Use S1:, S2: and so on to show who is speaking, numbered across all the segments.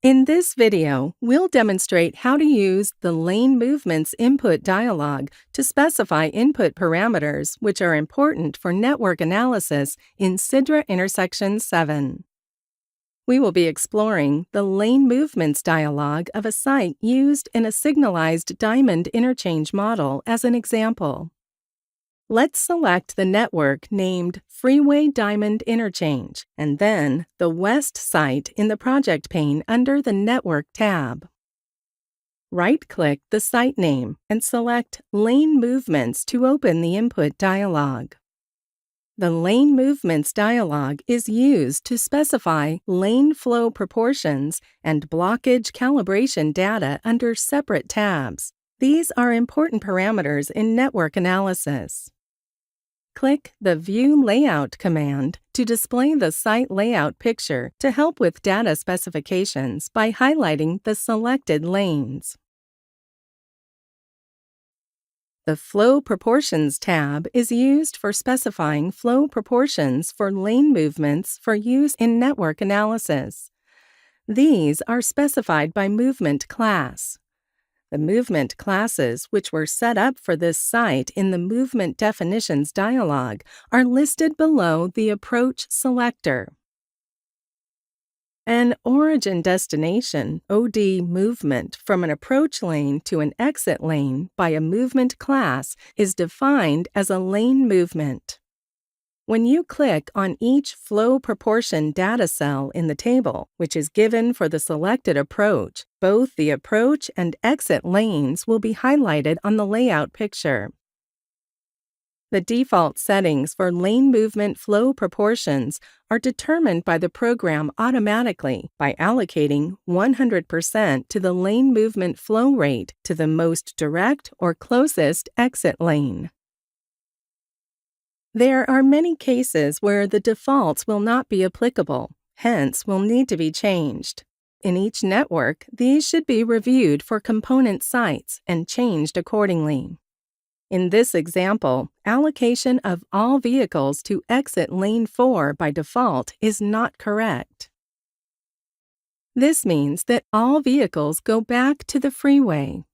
S1: In this video, we'll demonstrate how to use the Lane Movements Input Dialog to specify input parameters which are important for network analysis in SIDRA Intersection 7. We will be exploring the lane movements dialog of a site used in a signalized diamond interchange model as an example. Let's select the network named Freeway Diamond Interchange and then the West site in the project pane under the Network tab. Right-click the site name and select Lane Movements to open the input dialog. The Lane Movements dialog is used to specify lane flow proportions and blockage calibration data under separate tabs. These are important parameters in network analysis. Click the View Layout command to display the site layout picture to help with data specifications by highlighting the selected lanes. The Flow Proportions tab is used for specifying flow proportions for lane movements for use in network analysis. These are specified by movement class. The movement classes which were set up for this site in the Movement Definitions dialog are listed below the Approach selector. An origin-destination (OD) movement from an approach lane to an exit lane by a movement class is defined as a lane movement. When you click on each flow proportion data cell in the table, which is given for the selected approach, both the approach and exit lanes will be highlighted on the layout picture. The default settings for lane movement flow proportions are determined by the program automatically by allocating 100% to the lane movement flow rate to the most direct or closest exit lane. There are many cases where the defaults will not be applicable, hence will need to be changed. In each network, these should be reviewed for component sites and changed accordingly. In this example, allocation of all vehicles to exit lane 4 by default is not correct. This means that all vehicles go back to the freeway.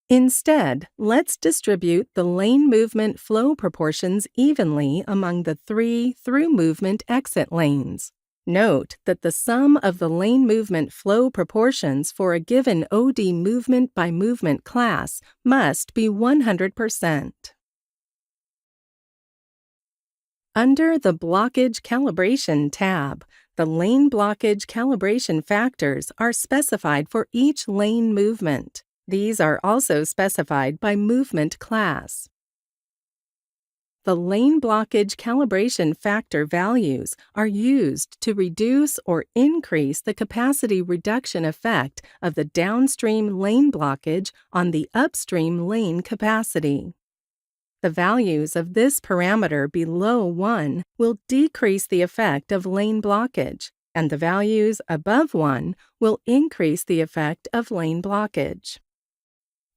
S1: Instead, let's distribute the lane movement flow proportions evenly among the 3 through-movement exit lanes. Note that the sum of the lane movement flow proportions for a given OD movement by movement class must be 100%. Under the Blockage Calibration tab, the lane blockage calibration factors are specified for each lane movement. These are also specified by movement class. The lane blockage calibration factor values are used to reduce or increase the capacity reduction effect of the downstream lane blockage on the upstream lane capacity. The values of this parameter below 1 will decrease the effect of lane blockage, and the values above 1 will increase the effect of lane blockage.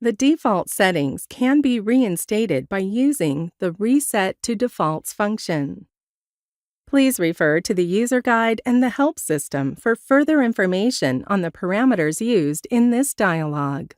S1: The default settings can be reinstated by using the Reset to Defaults function. Please refer to the user guide and the help system for further information on the parameters used in this dialog.